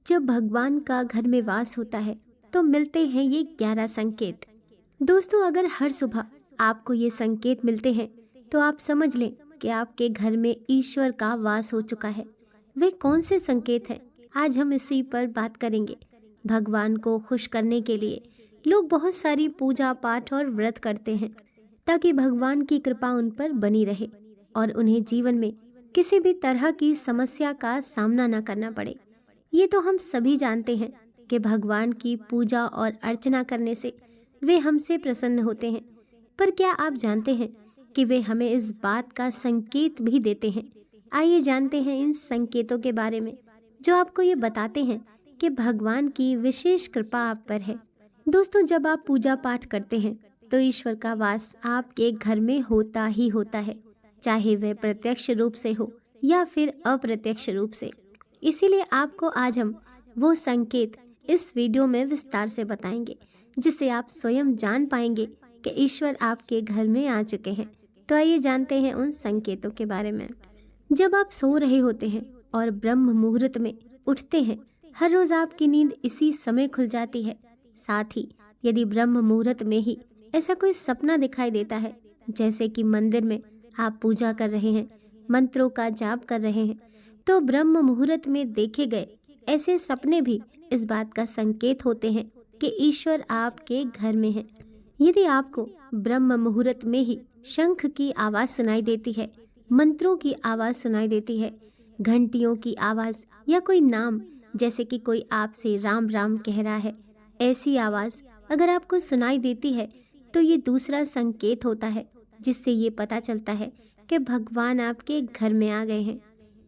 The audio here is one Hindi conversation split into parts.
जब भगवान का घर में वास होता है तो मिलते हैं ये 11 संकेत। दोस्तों, अगर हर सुबह आपको ये संकेत मिलते हैं तो आप समझ लें कि आपके घर में ईश्वर का वास हो चुका है। वे कौन से संकेत हैं, आज हम इसी पर बात करेंगे। भगवान को खुश करने के लिए लोग बहुत सारी पूजा पाठ और व्रत करते हैं ताकि भगवान की कृपा उन पर बनी रहे और उन्हें जीवन में किसी भी तरह की समस्या का सामना न करना पड़े। ये तो हम सभी जानते हैं कि भगवान की पूजा और अर्चना करने से वे हमसे प्रसन्न होते हैं। पर क्या आप जानते हैं कि वे हमें इस बात का संकेत भी देते हैं? आइए जानते हैं इन संकेतों के बारे में जो आपको ये बताते हैं कि भगवान की विशेष कृपा आप पर है। दोस्तों, जब आप पूजा पाठ करते हैं तो ईश्वर का वास आपके घर में होता ही होता है, चाहे वह प्रत्यक्ष रूप से हो या फिर अप्रत्यक्ष रूप से। इसीलिए आपको आज हम वो संकेत इस वीडियो में विस्तार से बताएंगे जिससे आप स्वयं जान पाएंगे कि ईश्वर आपके घर में आ चुके हैं। तो आइए जानते हैं उन संकेतों के बारे में। जब आप सो रहे होते हैं और ब्रह्म मुहूर्त में उठते हैं, हर रोज आपकी नींद इसी समय खुल जाती है। साथ ही यदि ब्रह्म मुहूर्त में ही ऐसा कोई सपना दिखाई देता है, जैसे कि मंदिर में आप पूजा कर रहे हैं, मंत्रों का जाप कर रहे हैं, तो ब्रह्म मुहूर्त में देखे गए ऐसे सपने भी इस बात का संकेत होते हैं कि ईश्वर आपके घर में है। यदि आपको ब्रह्म मुहूर्त में ही शंख की आवाज सुनाई देती है, मंत्रों की आवाज सुनाई देती है, घंटियों की आवाज या कोई नाम, जैसे कि कोई आपसे राम राम कह रहा है, ऐसी आवाज अगर आपको सुनाई देती है तो ये दूसरा संकेत होता है जिससे ये पता चलता है कि भगवान आपके घर में आ गए हैं।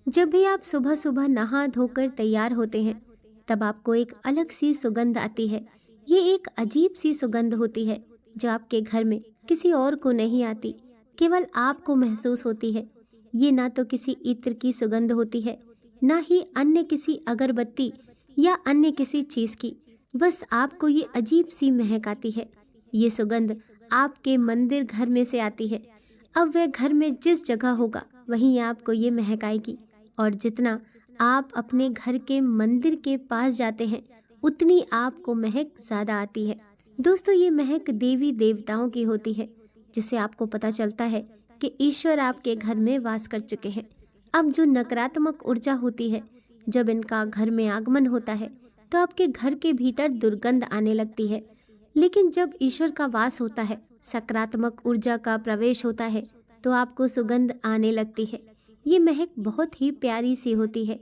जब भी आप सुबह सुबह नहा धोकर तैयार होते हैं तब आपको एक अलग सी सुगंध आती है। ये एक अजीब सी सुगंध होती है जो आपके घर में किसी और को नहीं आती, केवल आपको महसूस होती है। ये ना तो किसी इत्र की सुगंध होती है, ना ही अन्य किसी अगरबत्ती या अन्य किसी चीज की, बस आपको ये अजीब सी महक आती है। ये सुगंध आपके मंदिर घर में से आती है। अब वह घर में जिस जगह होगा वहीं आपको ये महक आएगी, और जितना आप अपने घर के मंदिर के पास जाते हैं उतनी आपको महक ज्यादा आती है। दोस्तों, ये महक देवी देवताओं की होती है, जिससे आपको पता चलता है कि ईश्वर आपके घर में वास कर चुके हैं। अब जो नकारात्मक ऊर्जा होती है, जब इनका घर में आगमन होता है तो आपके घर के भीतर दुर्गंध आने लगती है। लेकिन जब ईश्वर का वास होता है, सकारात्मक ऊर्जा का प्रवेश होता है, तो आपको सुगंध आने लगती है। ये महक बहुत ही प्यारी सी होती है,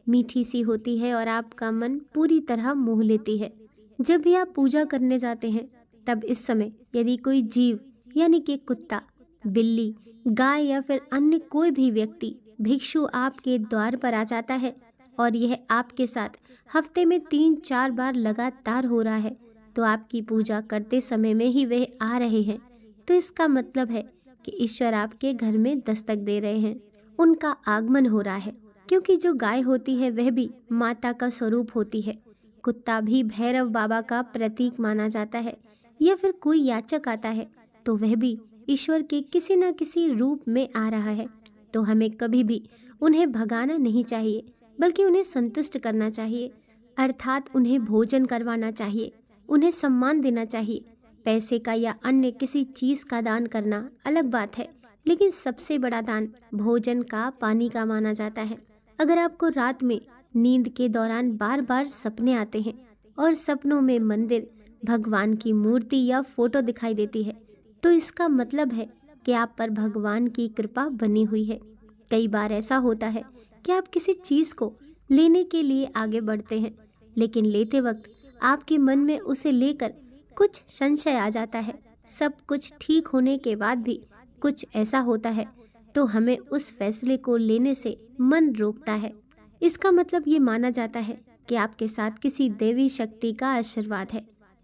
मीठी सी होती है और आपका मन पूरी तरह मोह लेती है। जब भी आप पूजा करने जाते हैं तब इस समय यदि कोई जीव यानी कि कुत्ता, बिल्ली, गाय या फिर अन्य कोई भी व्यक्ति भिक्षु आपके द्वार पर आ जाता है और यह आपके साथ हफ्ते में 3-4 बार लगातार हो रहा है, तो आपकी पूजा करते समय में ही वह आ रहे हैं, तो इसका मतलब है कि ईश्वर आपके घर में दस्तक दे रहे हैं, उनका आगमन हो रहा है। क्योंकि जो गाय होती है वह भी माता का स्वरूप होती है, कुत्ता भी भैरव बाबा का प्रतीक माना जाता है, या फिर कोई याचक आता है तो वह भी ईश्वर के किसी न किसी रूप में आ रहा है। तो हमें कभी भी उन्हें भगाना नहीं चाहिए, बल्कि उन्हें संतुष्ट करना चाहिए, अर्थात उन्हें भोजन करवाना चाहिए, उन्हें सम्मान देना चाहिए। पैसे का या अन्य किसी चीज का दान करना अलग बात है, लेकिन सबसे बड़ा दान भोजन का, पानी का माना जाता है। अगर आपको रात में नींद के दौरान बार बार सपने आते हैं और सपनों में मंदिर, भगवान की मूर्ति या फोटो दिखाई देती है, तो इसका मतलब है कि आप पर भगवान की कृपा बनी हुई है। कई बार ऐसा होता है कि आप किसी चीज को लेने के लिए आगे बढ़ते हैं, लेकिन लेते वक्त आपके मन में उसे लेकर कुछ संशय आ जाता है। सब कुछ ठीक होने के बाद भी कुछ ऐसा होता है तो हमें उस फैसले को लेने से मन रोकता है। इसका मतलब ये माना जाता है कि आपके साथ किसी देवी शक्ति का आशीर्वाद है।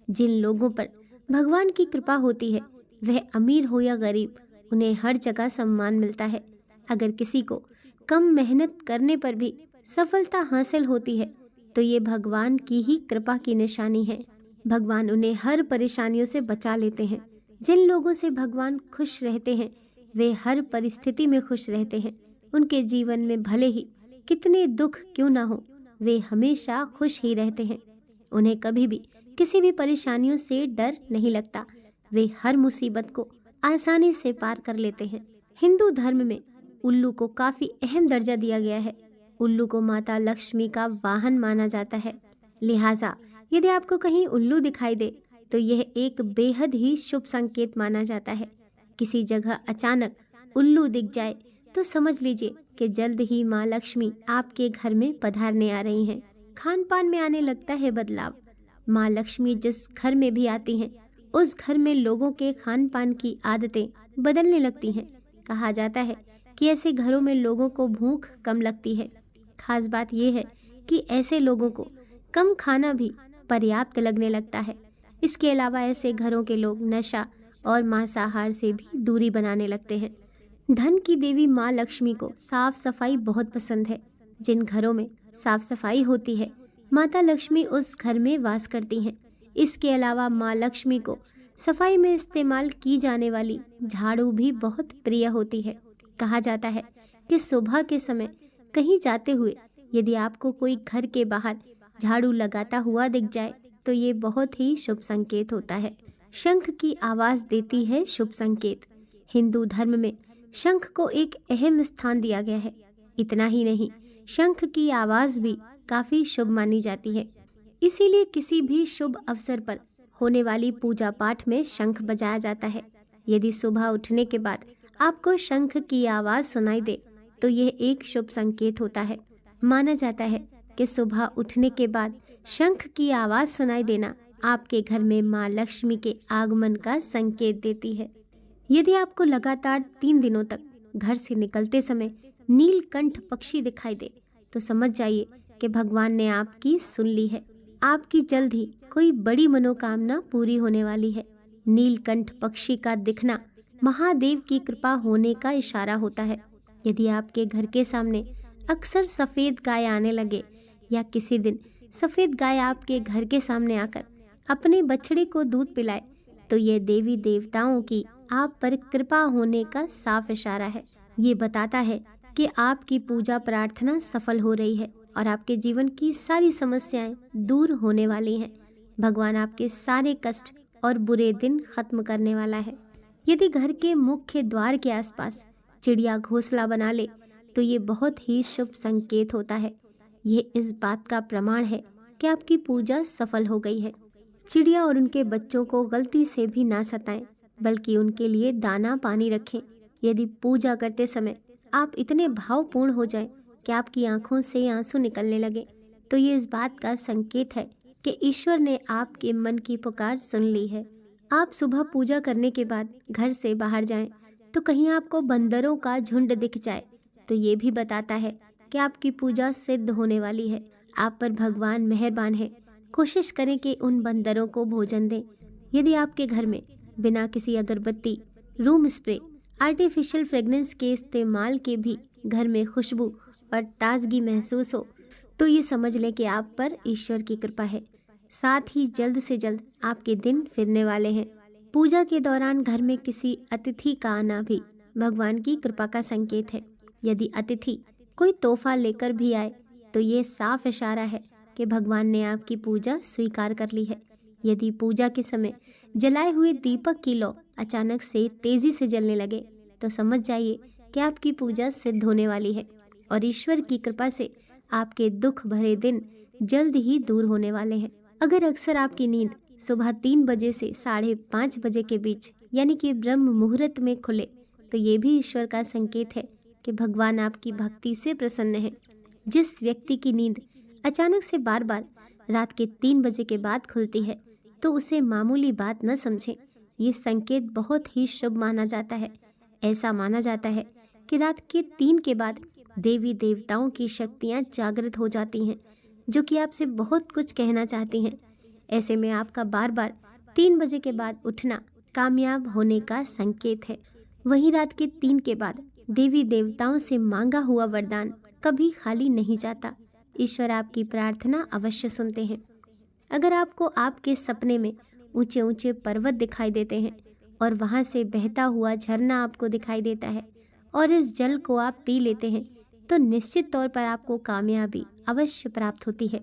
जिन लोगों पर भगवान की कृपा होती है, वह अमीर हो या गरीब, उन्हें हर जगह सम्मान मिलता है। अगर किसी को कम मेहनत करने पर भी सफलता हासिल होती है तो ये भगवान की ही कृपा की निशानी है। भगवान उन्हें हर परेशानियों से बचा लेते हैं। जिन लोगों से भगवान खुश रहते हैं वे हर परिस्थिति में खुश रहते हैं। उनके जीवन में भले ही कितने दुख क्यों ना हो, वे हमेशा खुश ही रहते हैं। उन्हें कभी भी किसी भी परेशानियों से डर नहीं लगता। वे हर मुसीबत को आसानी से पार कर लेते हैं। हिंदू धर्म में उल्लू को काफी अहम दर्जा दिया गया है। उल्लू को माता लक्ष्मी का वाहन माना जाता है। लिहाजा यदि आपको कहीं उल्लू दिखाई दे तो यह एक बेहद ही शुभ संकेत माना जाता है। किसी जगह अचानक उल्लू दिख जाए तो समझ लीजिए कि जल्द ही माँ लक्ष्मी आपके घर में पधारने आ रही हैं। खान पान में आने लगता है बदलाव। माँ लक्ष्मी जिस घर में भी आती हैं, उस घर में लोगों के खान पान की आदतें बदलने लगती हैं। कहा जाता है कि ऐसे घरों में लोगों को भूख कम लगती है। खास बात यह है कि ऐसे लोगों को कम खाना भी पर्याप्त लगने लगता है। इसके अलावा ऐसे घरों के लोग नशा और मांसाहार से भी दूरी बनाने लगते हैं। धन की देवी माँ लक्ष्मी को साफ सफाई बहुत पसंद है। जिन घरों में साफ सफाई होती है, माता लक्ष्मी उस घर में वास करती हैं। इसके अलावा माँ लक्ष्मी को सफाई में इस्तेमाल की जाने वाली झाड़ू भी बहुत प्रिय होती है। कहा जाता है कि सुबह के समय कहीं जाते हुए यदि आपको कोई घर के बाहर झाड़ू लगाता हुआ दिख जाए तो ये बहुत ही शुभ संकेत होता है। शंख की आवाज देती है शुभ संकेत। हिंदू धर्म में शंख को एक अहम स्थान दिया गया है। इतना ही नहीं, शंख की आवाज भी काफी शुभ मानी जाती है। इसीलिए किसी भी शुभ अवसर पर होने वाली पूजा पाठ में शंख बजाया जाता है। यदि सुबह उठने के बाद आपको शंख की आवाज सुनाई दे तो यह एक शुभ संकेत होता है। माना जाता है कि सुबह उठने के बाद शंख की आवाज सुनाई देना आपके घर में माँ लक्ष्मी के आगमन का संकेत देती है। यदि आपको लगातार 3 दिनों तक घर से निकलते समय नीलकंठ पक्षी दिखाई दे तो समझ जाइए कि भगवान ने आपकी सुन ली है। आपकी जल्द ही कोई बड़ी मनोकामना पूरी होने वाली है। नीलकंठ पक्षी का दिखना महादेव की कृपा होने का इशारा होता है। यदि आपके घर के सामने अक्सर सफेद गाय आने लगे या किसी दिन सफेद गाय आपके घर के सामने आकर अपने बछड़े को दूध पिलाए तो ये देवी देवताओं की आप पर कृपा होने का साफ इशारा है। ये बताता है कि आपकी पूजा प्रार्थना सफल हो रही है और आपके जीवन की सारी समस्याएं दूर होने वाली हैं। भगवान आपके सारे कष्ट और बुरे दिन खत्म करने वाला है। यदि घर के मुख्य द्वार के आसपास चिड़िया घोंसला बना ले तो ये बहुत ही शुभ संकेत होता है। ये इस बात का प्रमाण है कि आपकी पूजा सफल हो गई है। चिड़िया और उनके बच्चों को गलती से भी ना सताएं, बल्कि उनके लिए दाना पानी रखें। यदि पूजा करते समय आप इतने भावपूर्ण हो जाएं कि आपकी आंखों से आंसू निकलने लगे तो ये इस बात का संकेत है कि ईश्वर ने आपके मन की पुकार सुन ली है। आप सुबह पूजा करने के बाद घर से बाहर जाएं तो कहीं आपको बंदरों का झुंड दिख जाए तो ये भी बताता है कि आपकी पूजा सिद्ध होने वाली है। आप पर भगवान मेहरबान है। कोशिश करें कि उन बंदरों को भोजन दें। यदि आपके घर में बिना किसी अगरबत्ती, रूम स्प्रे, आर्टिफिशियल फ्रेग्रेंस के इस्तेमाल के भी घर में खुशबू और ताजगी महसूस हो तो ये समझ लें कि आप पर ईश्वर की कृपा है। साथ ही जल्द से जल्द आपके दिन फिरने वाले हैं। पूजा के दौरान घर में किसी अतिथि का आना भी भगवान की कृपा का संकेत है। यदि अतिथि कोई तोहफा लेकर भी आए तो ये साफ इशारा है कि भगवान ने आपकी पूजा स्वीकार कर ली है। यदि पूजा के समय जलाए हुए दीपक की लौ अचानक से तेजी से जलने लगे तो समझ जाइए कि आपकी पूजा सिद्ध होने वाली है और ईश्वर की कृपा से आपके दुख भरे दिन जल्द ही दूर होने वाले हैं। अगर अक्सर आपकी नींद सुबह 3 बजे से 5:30 बजे के बीच यानी कि ब्रह्म मुहूर्त में खुले तो ये भी ईश्वर का संकेत है कि भगवान आपकी भक्ति से प्रसन्न है। जिस व्यक्ति की नींद अचानक से बार बार रात के 3 बजे के बाद खुलती है तो उसे मामूली बात न समझें। ये संकेत बहुत ही शुभ माना जाता है। ऐसा माना जाता है कि रात के 3 के बाद देवी देवताओं की शक्तियाँ जागृत हो जाती हैं जो कि आपसे बहुत कुछ कहना चाहती हैं। ऐसे में आपका बार बार 3 बजे के बाद उठना कामयाब होने का संकेत है। वहीं रात के 3 के बाद देवी देवताओं से मांगा हुआ वरदान कभी खाली नहीं जाता। ईश्वर आपकी प्रार्थना अवश्य सुनते हैं। अगर आपको आपके सपने में ऊंचे ऊंचे पर्वत दिखाई देते हैं और वहां से बहता हुआ झरना आपको दिखाई देता है और इस जल को आप पी लेते हैं तो निश्चित तौर पर आपको कामयाबी अवश्य प्राप्त होती है।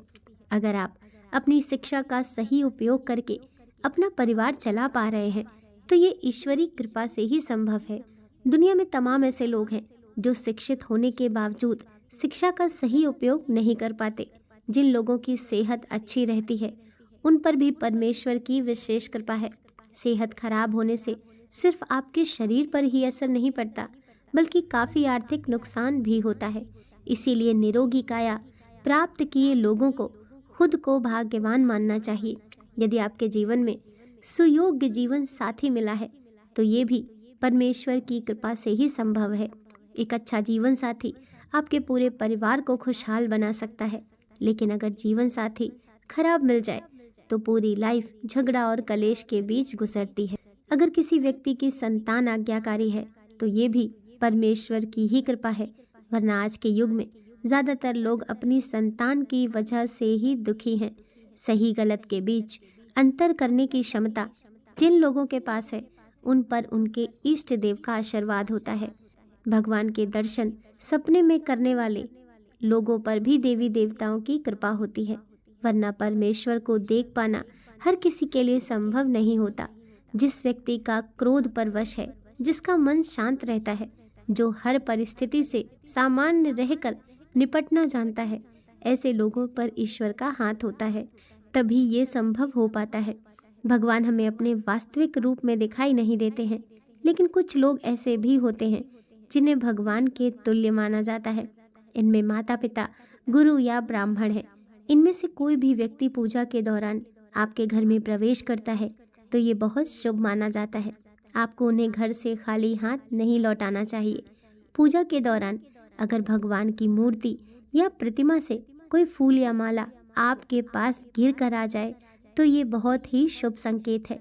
अगर आप अपनी शिक्षा का सही उपयोग करके अपना परिवार चला पा रहे हैं तो ये ईश्वरी कृपा से ही संभव है। दुनिया में तमाम ऐसे लोग हैं जो शिक्षित होने के बावजूद शिक्षा का सही उपयोग नहीं कर पाते। जिन लोगों की सेहत अच्छी रहती है उन पर भी परमेश्वर की विशेष कृपा है। सेहत खराब होने से सिर्फ आपके शरीर पर ही असर नहीं पड़ता बल्कि काफ़ी आर्थिक नुकसान भी होता है। इसीलिए निरोगी काया प्राप्त किए लोगों को खुद को भाग्यवान मानना चाहिए। यदि आपके जीवन में सुयोग्य जीवन साथी मिला है तो ये भी परमेश्वर की कृपा से ही संभव है। एक अच्छा जीवन साथी आपके पूरे परिवार को खुशहाल बना सकता है, लेकिन अगर जीवन साथी खराब मिल जाए तो पूरी लाइफ झगड़ा और कलेश के बीच गुजरती है। अगर किसी व्यक्ति की संतान आज्ञाकारी है तो ये भी परमेश्वर की ही कृपा है, वरना आज के युग में ज़्यादातर लोग अपनी संतान की वजह से ही दुखी हैं। सही गलत के बीच अंतर करने की क्षमता जिन लोगों के पास है उन पर उनके इष्ट देव का आशीर्वाद होता है। भगवान के दर्शन सपने में करने वाले लोगों पर भी देवी देवताओं की कृपा होती है, वरना परमेश्वर को देख पाना हर किसी के लिए संभव नहीं होता। जिस व्यक्ति का क्रोध पर वश है, जिसका मन शांत रहता है, जो हर परिस्थिति से सामान्य रहकर निपटना जानता है, ऐसे लोगों पर ईश्वर का हाथ होता है, तभी ये संभव हो पाता है। भगवान हमें अपने वास्तविक रूप में दिखाई नहीं देते हैं, लेकिन कुछ लोग ऐसे भी होते हैं जिन्हें भगवान के तुल्य माना जाता है। इनमें माता पिता, गुरु या ब्राह्मण है। इनमें से कोई भी व्यक्ति पूजा के दौरान आपके घर में प्रवेश करता है तो ये बहुत शुभ माना जाता है। आपको उन्हें घर से खाली हाथ नहीं लौटाना चाहिए। पूजा के दौरान अगर भगवान की मूर्ति या प्रतिमा से कोई फूल या माला आपके पास गिर कर आ जाए तो ये बहुत ही शुभ संकेत है।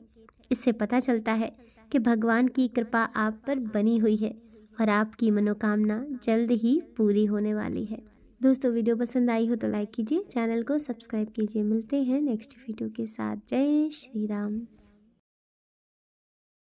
इससे पता चलता है कि भगवान की कृपा आप पर बनी हुई है और आपकी मनोकामना जल्द ही पूरी होने वाली है। दोस्तों, वीडियो पसंद आई हो तो लाइक कीजिए, चैनल को सब्सक्राइब कीजिए। मिलते हैं नेक्स्ट वीडियो के साथ। जय श्री राम।